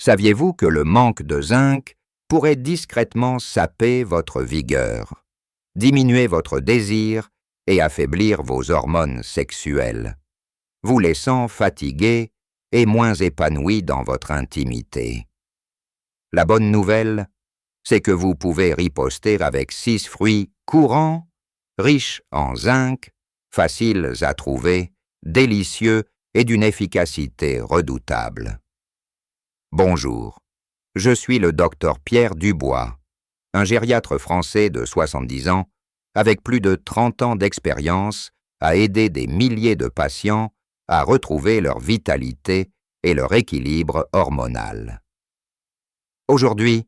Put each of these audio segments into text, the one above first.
Saviez-vous que le manque de zinc pourrait discrètement saper votre vigueur, diminuer votre désir et affaiblir vos hormones sexuelles, vous laissant fatigué et moins épanoui dans votre intimité? La bonne nouvelle, c'est que vous pouvez riposter avec 6 fruits courants, riches en zinc, faciles à trouver, délicieux et d'une efficacité redoutable. Bonjour, je suis le docteur Pierre Dubois, un gériatre français de 70 ans, avec plus de 30 ans d'expérience à aider des milliers de patients à retrouver leur vitalité et leur équilibre hormonal. Aujourd'hui,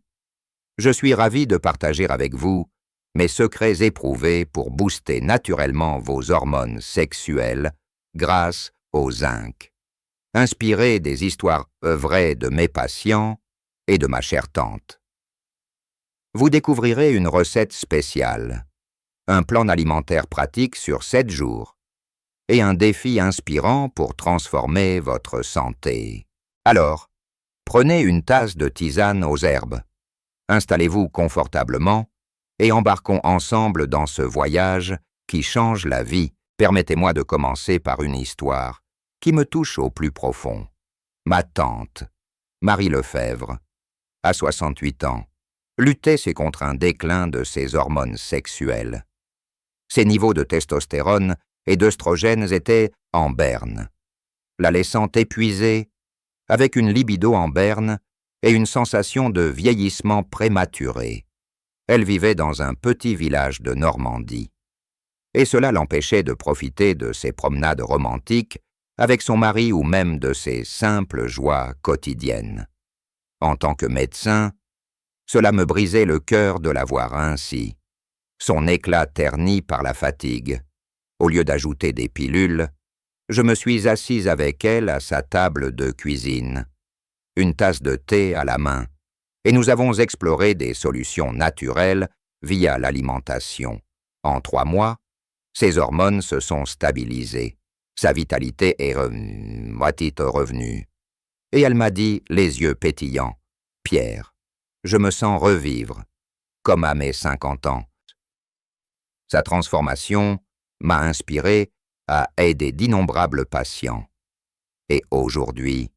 je suis ravi de partager avec vous mes secrets éprouvés pour booster naturellement vos hormones sexuelles grâce au zinc, inspiré des histoires vraies de mes patients et de ma chère tante. Vous découvrirez une recette spéciale, un plan alimentaire pratique sur 7 jours et un défi inspirant pour transformer votre santé. Alors, prenez une tasse de tisane aux herbes, installez-vous confortablement et embarquons ensemble dans ce voyage qui change la vie. Permettez-moi de commencer par une histoire qui me touche au plus profond. Ma tante, Marie Lefebvre, à 68 ans, luttait contre un déclin de ses hormones sexuelles. Ses niveaux de testostérone et d'œstrogènes étaient en berne, la laissant épuisée, avec une libido en berne et une sensation de vieillissement prématuré. Elle vivait dans un petit village de Normandie. Et cela l'empêchait de profiter de ses promenades romantiques avec son mari ou même de ses simples joies quotidiennes. En tant que médecin, cela me brisait le cœur de la voir ainsi, son éclat terni par la fatigue. Au lieu d'ajouter des pilules, je me suis assis avec elle à sa table de cuisine, une tasse de thé à la main, et nous avons exploré des solutions naturelles via l'alimentation. En 3 mois, ses hormones se sont stabilisées, sa vitalité est revenue. Et elle m'a dit, les yeux pétillants, « Pierre, je me sens revivre, comme à mes 50 ans. » Sa transformation m'a inspiré à aider d'innombrables patients. Et aujourd'hui,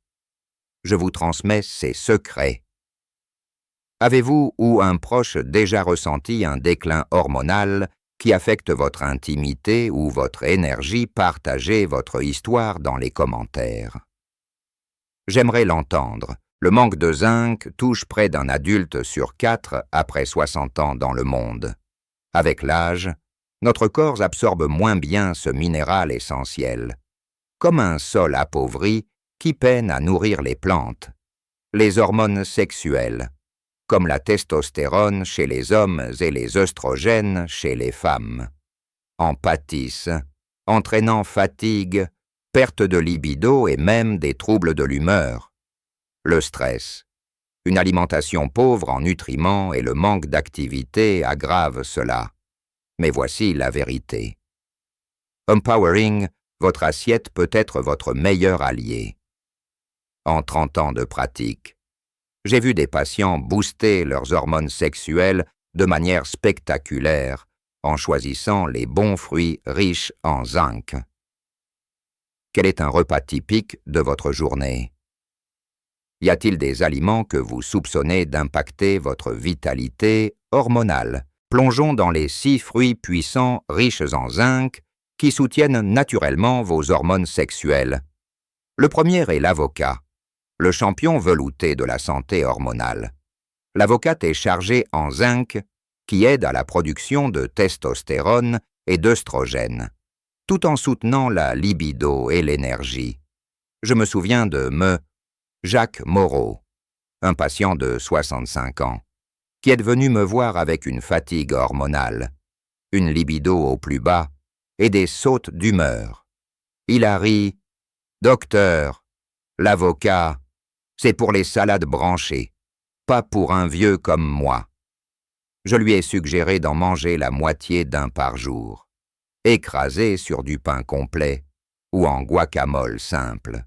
je vous transmets ses secrets. Avez-vous ou un proche déjà ressenti un déclin hormonal qui affecte votre intimité ou votre énergie? Partagez votre histoire dans les commentaires. J'aimerais l'entendre. Le manque de zinc touche près d'un adulte sur 4 après 60 ans dans le monde. Avec l'âge, notre corps absorbe moins bien ce minéral essentiel, comme un sol appauvri qui peine à nourrir les plantes. Les hormones sexuelles, comme la testostérone chez les hommes et les œstrogènes chez les femmes, en pâtissent, entraînant fatigue, perte de libido et même des troubles de l'humeur. Le stress, une alimentation pauvre en nutriments et le manque d'activité aggravent cela. Mais voici la vérité. Empowering, votre assiette peut être votre meilleur allié. En 30 ans de pratique, j'ai vu des patients booster leurs hormones sexuelles de manière spectaculaire en choisissant les bons fruits riches en zinc. Quel est un repas typique de votre journée? Y a-t-il des aliments que vous soupçonnez d'impacter votre vitalité hormonale? Plongeons dans les 6 fruits puissants riches en zinc qui soutiennent naturellement vos hormones sexuelles. Le premier est l'avocat, le champion velouté de la santé hormonale. L'avocat est chargé en zinc qui aide à la production de testostérone et d'œstrogènes, tout en soutenant la libido et l'énergie. Je me souviens de Jacques Moreau, un patient de 65 ans, qui est venu me voir avec une fatigue hormonale, une libido au plus bas et des sautes d'humeur. Il a ri « Docteur, l'avocat, c'est pour les salades branchées, pas pour un vieux comme moi. » Je lui ai suggéré d'en manger la moitié d'un par jour, écrasé sur du pain complet ou en guacamole simple.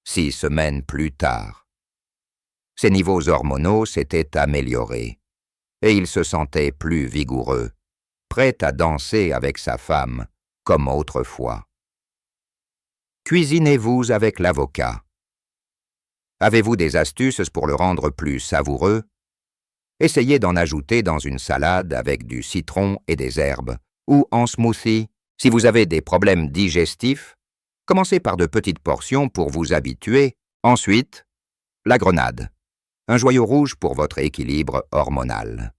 6 semaines plus tard, Ses niveaux hormonaux s'étaient améliorés, et il se sentait plus vigoureux, prêt à danser avec sa femme, comme autrefois. Cuisinez-vous avec l'avocat. Avez-vous des astuces pour le rendre plus savoureux? Essayez d'en ajouter dans une salade avec du citron et des herbes, ou en smoothie. Si vous avez des problèmes digestifs, commencez par de petites portions pour vous habituer. Ensuite, la grenade, un joyau rouge pour votre équilibre hormonal.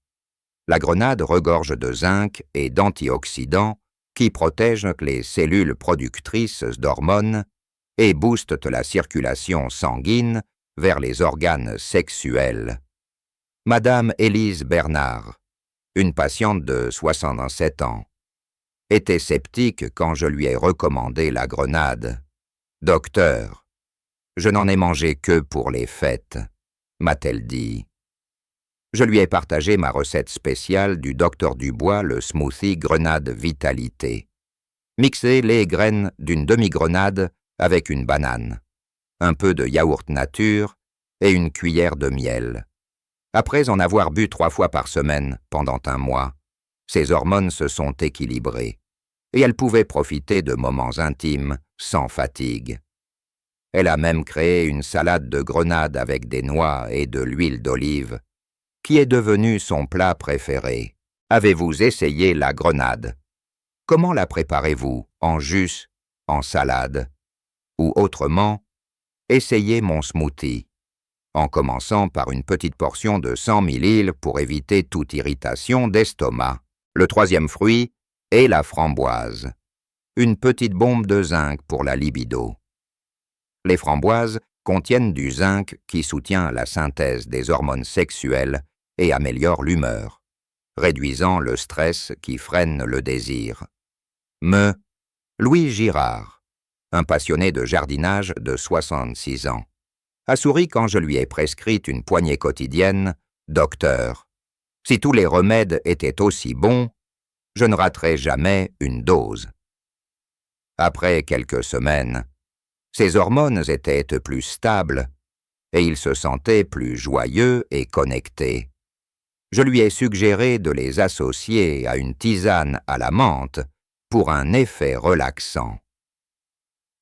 La grenade regorge de zinc et d'antioxydants qui protègent les cellules productrices d'hormones et boostent la circulation sanguine vers les organes sexuels. Madame Élise Bernard, une patiente de 67 ans, était sceptique quand je lui ai recommandé la grenade. « Docteur, je n'en ai mangé que pour les fêtes », m'a-t-elle dit. Je lui ai partagé ma recette spéciale du Docteur Dubois, le smoothie Grenade Vitalité. Mixez les graines d'une demi-grenade avec une banane, un peu de yaourt nature et une cuillère de miel. Après en avoir bu 3 fois par semaine pendant un mois, ses hormones se sont équilibrées et elle pouvait profiter de moments intimes sans fatigue. Elle a même créé une salade de grenade avec des noix et de l'huile d'olive, qui est devenue son plat préféré. Avez-vous essayé la grenade? Comment la préparez-vous? En jus, en salade? Ou autrement, essayez mon smoothie, en commençant par une petite portion de 100 ml pour éviter toute irritation d'estomac. Le 3e fruit est la framboise, une petite bombe de zinc pour la libido. Les framboises contiennent du zinc qui soutient la synthèse des hormones sexuelles et améliore l'humeur, réduisant le stress qui freine le désir. Louis Girard, un passionné de jardinage de 66 ans, a souri quand je lui ai prescrit une poignée quotidienne. Docteur, si tous les remèdes étaient aussi bons, je ne raterais jamais une dose. Après quelques semaines, ses hormones étaient plus stables et il se sentait plus joyeux et connecté. Je lui ai suggéré de les associer à une tisane à la menthe pour un effet relaxant.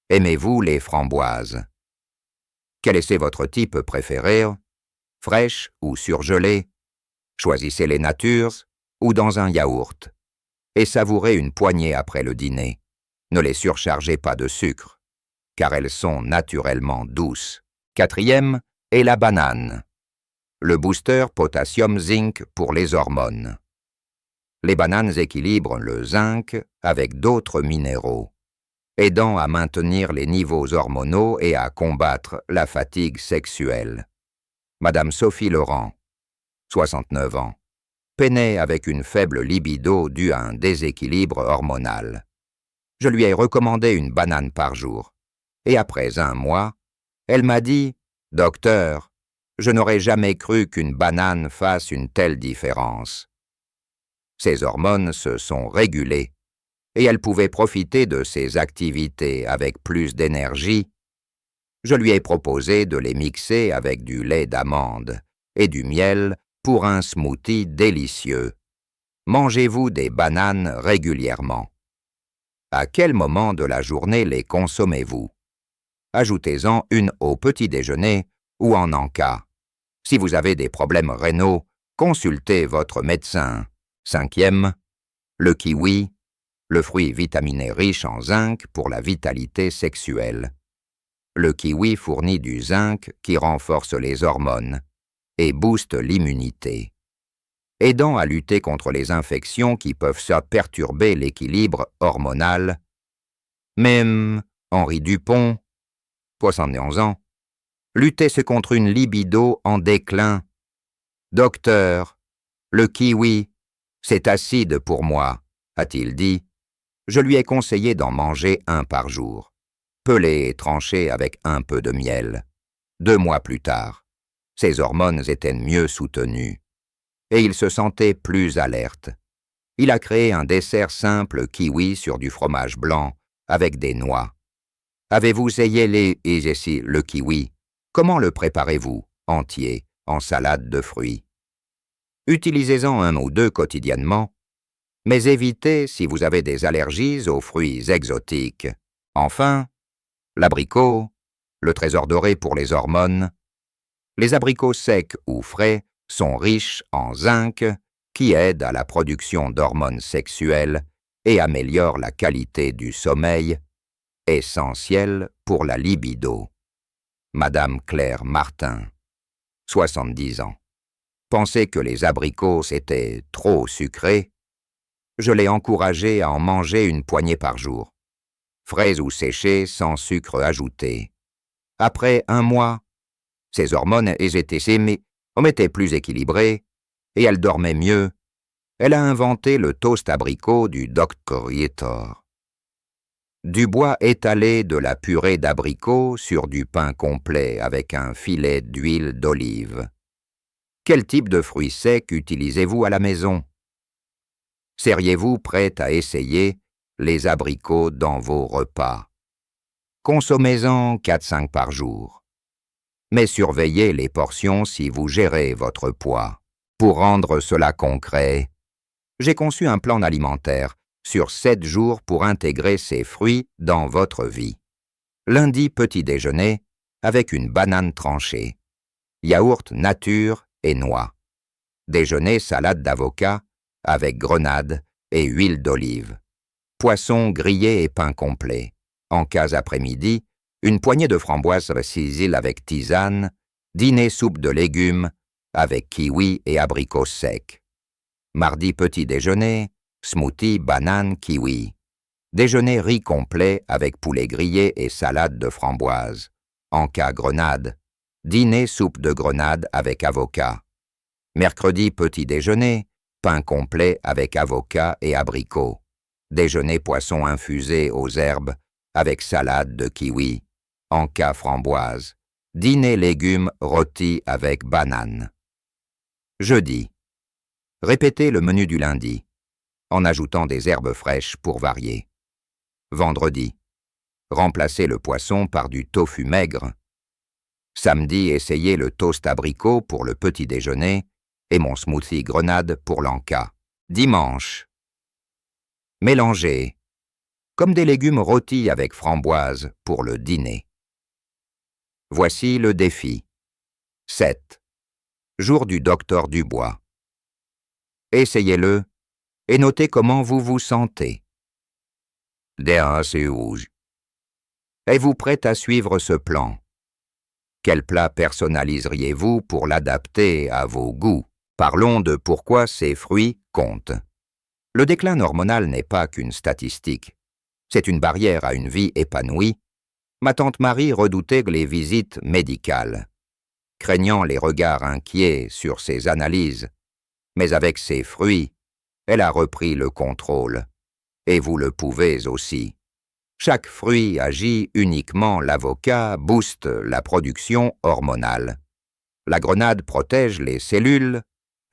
Aimez-vous les framboises? Quel est votre type préféré? Fraîche ou surgelée? Choisissez les natures ou dans un yaourt et savourez une poignée après le dîner. Ne les surchargez pas de sucre, car elles sont naturellement douces. 4e est la banane, le booster potassium-zinc pour les hormones. Les bananes équilibrent le zinc avec d'autres minéraux, aidant à maintenir les niveaux hormonaux et à combattre la fatigue sexuelle. Madame Sophie Laurent, 69 ans, peinait avec une faible libido due à un déséquilibre hormonal. Je lui ai recommandé une banane par jour, et après un mois, elle m'a dit « Docteur, je n'aurais jamais cru qu'une banane fasse une telle différence. » Ses hormones se sont régulées, et elle pouvait profiter de ses activités avec plus d'énergie. Je lui ai proposé de les mixer avec du lait d'amande et du miel pour un smoothie délicieux. Mangez-vous des bananes régulièrement? À quel moment de la journée les consommez-vous? Ajoutez-en une au petit déjeuner ou en encas. Si vous avez des problèmes rénaux, consultez votre médecin. 5e, le kiwi, le fruit vitaminé riche en zinc pour la vitalité sexuelle. Le kiwi fournit du zinc qui renforce les hormones et booste l'immunité, aidant à lutter contre les infections qui peuvent perturber l'équilibre hormonal. Même Henri Dupont, 71 ans, luttait contre une libido en déclin. Docteur, le kiwi, c'est acide pour moi, a-t-il dit. Je lui ai conseillé d'en manger un par jour, pelé et tranché avec un peu de miel. 2 mois plus tard, ses hormones étaient mieux soutenues, et il se sentait plus alerte. Il a créé un dessert simple kiwi sur du fromage blanc avec des noix. Avez-vous essayé le kiwi? Comment le préparez-vous? Entier, en salade de fruits. Utilisez-en 1 ou 2 quotidiennement, mais évitez si vous avez des allergies aux fruits exotiques. Enfin, l'abricot, le trésor doré pour les hormones. Les abricots secs ou frais sont riches en zinc qui aide à la production d'hormones sexuelles et améliore la qualité du sommeil, essentiel pour la libido. Madame Claire Martin, 70 ans. Pensait que les abricots étaient trop sucrés. Je l'ai encouragé à en manger une poignée par jour, frais ou séchés sans sucre ajouté. Après 1 mois, ses hormones étaient plus équilibrées et elle dormait mieux. Elle a inventé le toast abricot du Dr. Yetor. Du bois étalé de la purée d'abricot sur du pain complet avec un filet d'huile d'olive. Quel type de fruits secs utilisez-vous à la maison? Seriez-vous prête à essayer les abricots dans vos repas? Consommez-en 4-5 par jour. Mais surveillez les portions si vous gérez votre poids. Pour rendre cela concret, j'ai conçu un plan alimentaire sur 7 jours pour intégrer ces fruits dans votre vie. Lundi, petit déjeuner avec une banane tranchée. Yaourt nature et noix. Déjeuner, salade d'avocat avec grenade et huile d'olive. Poisson grillé et pain complet. En cas après-midi, une poignée de framboises cisil avec tisane. Dîner, soupe de légumes avec kiwi et abricots secs. Mardi, petit déjeuner, smoothie, banane, kiwi. Déjeuner, riz complet avec poulet grillé et salade de framboises. En cas grenade. Dîner, soupe de grenade avec avocat. Mercredi, petit déjeuner, pain complet avec avocat et abricots. Déjeuner, poisson infusé aux herbes avec salade de kiwi. En cas framboise. Dîner, légumes rôtis avec banane. Jeudi. Répétez le menu du lundi, en ajoutant des herbes fraîches pour varier. Vendredi. Remplacez le poisson par du tofu maigre. Samedi, essayez le toast abricot pour le petit déjeuner et mon smoothie grenade pour l'en-cas. Dimanche. Mélangez, comme des légumes rôtis avec framboise pour le dîner. Voici le défi. 7. Jour du docteur Dubois. Essayez-le et notez comment vous vous sentez. Êtes-vous prête à suivre ce plan? Quel plat personnaliseriez-vous pour l'adapter à vos goûts? Parlons de pourquoi ces fruits comptent. Le déclin hormonal n'est pas qu'une statistique. C'est une barrière à une vie épanouie. Ma tante Marie redoutait les visites médicales, craignant les regards inquiets sur ses analyses. Mais avec ces fruits, elle a repris le contrôle. Et vous le pouvez aussi. Chaque fruit agit uniquement. L'avocat booste la production hormonale. La grenade protège les cellules.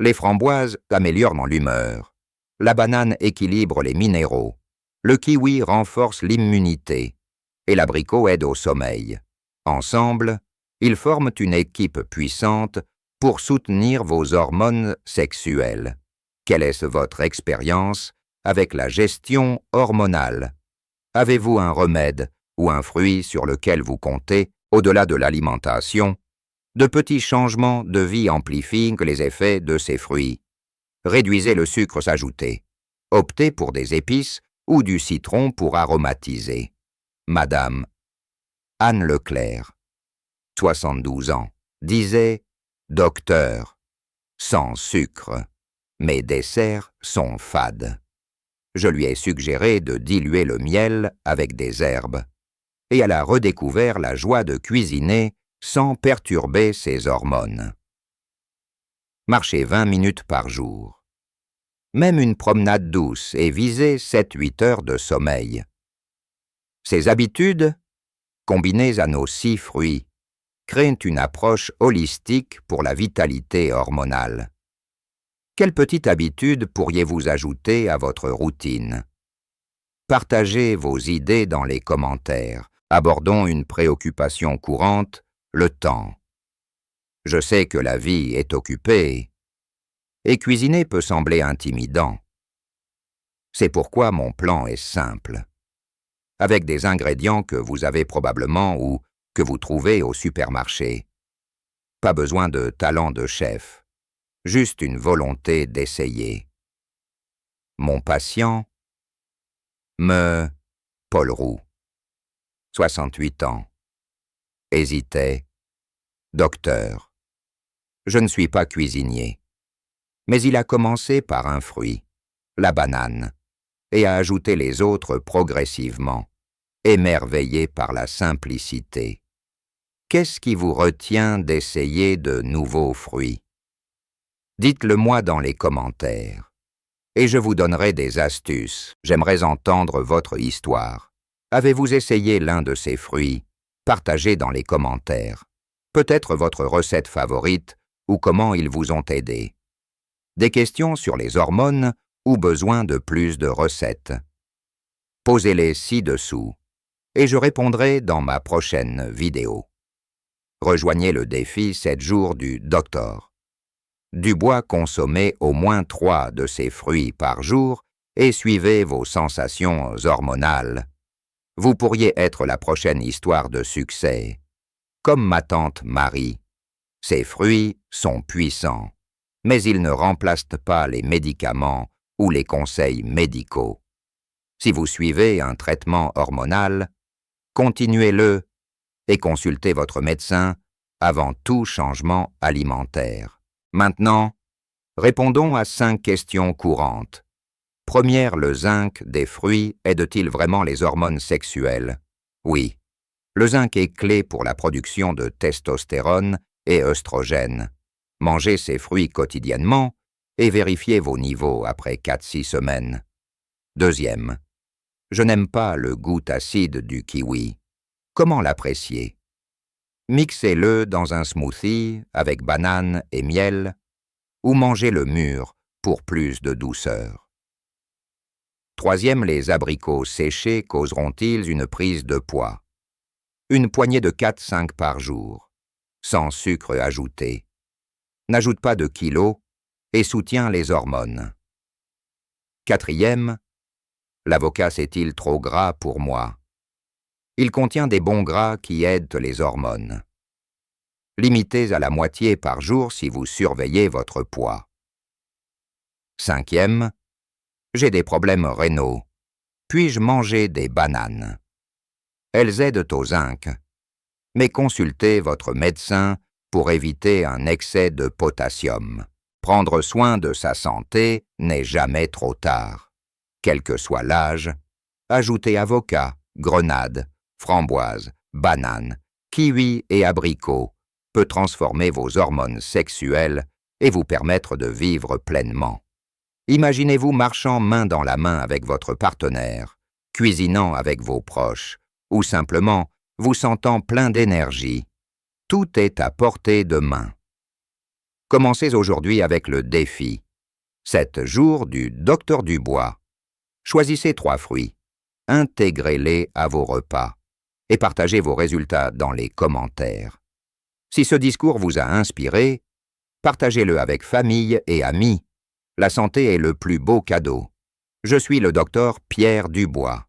Les framboises améliorent l'humeur. La banane équilibre les minéraux. Le kiwi renforce l'immunité. Et l'abricot aide au sommeil. Ensemble, ils forment une équipe puissante pour soutenir vos hormones sexuelles. Quelle est votre expérience avec la gestion hormonale? Avez-vous un remède ou un fruit sur lequel vous comptez, au-delà de l'alimentation? De petits changements de vie amplifient les effets de ces fruits. Réduisez le sucre ajouté. Optez pour des épices ou du citron pour aromatiser. Madame Anne Leclerc, 72 ans, disait « Docteur, sans sucre, mes desserts sont fades ». Je lui ai suggéré de diluer le miel avec des herbes, et elle a redécouvert la joie de cuisiner sans perturber ses hormones. Marchez 20 minutes par jour. Même une promenade douce et visez 7-8 heures de sommeil. Ces habitudes, combinées à nos 6 fruits, créent une approche holistique pour la vitalité hormonale. Quelle petite habitude pourriez-vous ajouter à votre routine? Partagez vos idées dans les commentaires. Abordons une préoccupation courante, le temps. Je sais que la vie est occupée, et cuisiner peut sembler intimidant. C'est pourquoi mon plan est simple. Avec des ingrédients que vous avez probablement ou que vous trouvez au supermarché. Pas besoin de talent de chef, juste une volonté d'essayer. Mon patient, Paul Roux, 68 ans, hésitait, docteur. Je ne suis pas cuisinier, mais il a commencé par un fruit, la banane, et a ajouté les autres progressivement, émerveillé par la simplicité. Qu'est-ce qui vous retient d'essayer de nouveaux fruits? Dites-le moi dans les commentaires, et je vous donnerai des astuces. J'aimerais entendre votre histoire. Avez-vous essayé l'un de ces fruits? Partagez dans les commentaires. Peut-être votre recette favorite ou comment ils vous ont aidé. Des questions sur les hormones ou besoin de plus de recettes. Posez-les ci-dessous, et je répondrai dans ma prochaine vidéo. Rejoignez le défi 7 jours du Docteur. Dubois, consommez au moins 3 de ces fruits par jour et suivez vos sensations hormonales. Vous pourriez être la prochaine histoire de succès. Comme ma tante Marie. Ces fruits sont puissants, mais ils ne remplacent pas les médicaments ou les conseils médicaux. Si vous suivez un traitement hormonal, continuez-le et consultez votre médecin avant tout changement alimentaire. Maintenant, répondons à 5 questions courantes. Première, le zinc des fruits aide-t-il vraiment les hormones sexuelles? Oui. Le zinc est clé pour la production de testostérone et œstrogène. Mangez ces fruits quotidiennement et vérifiez vos niveaux après 4-6 semaines. Deuxième, je n'aime pas le goût acide du kiwi. Comment l'apprécier? Mixez-le dans un smoothie avec banane et miel ou mangez-le mûr pour plus de douceur. Troisième, les abricots séchés causeront-ils une prise de poids? Une poignée de 4-5 par jour, sans sucre ajouté. N'ajoute pas de kilos et soutient les hormones. Quatrième, l'avocat c'est-il trop gras pour moi? Il contient des bons gras qui aident les hormones. Limitez à la moitié par jour si vous surveillez votre poids. Cinquième, j'ai des problèmes rénaux. Puis-je manger des bananes? Elles aident au zinc, mais consultez votre médecin pour éviter un excès de potassium. Prendre soin de sa santé n'est jamais trop tard. Quel que soit l'âge, ajoutez avocat, grenade, framboise, banane, kiwi et abricot peut transformer vos hormones sexuelles et vous permettre de vivre pleinement. Imaginez-vous marchant main dans la main avec votre partenaire, cuisinant avec vos proches, ou simplement vous sentant plein d'énergie. Tout est à portée de main. Commencez aujourd'hui avec le défi. 7 jours du Docteur Dubois. Choisissez 3 fruits. Intégrez-les à vos repas et partagez vos résultats dans les commentaires. Si ce discours vous a inspiré, partagez-le avec famille et amis. La santé est le plus beau cadeau. Je suis le docteur Pierre Dubois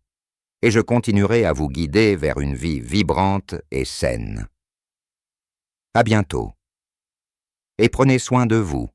et je continuerai à vous guider vers une vie vibrante et saine. À bientôt. Et prenez soin de vous.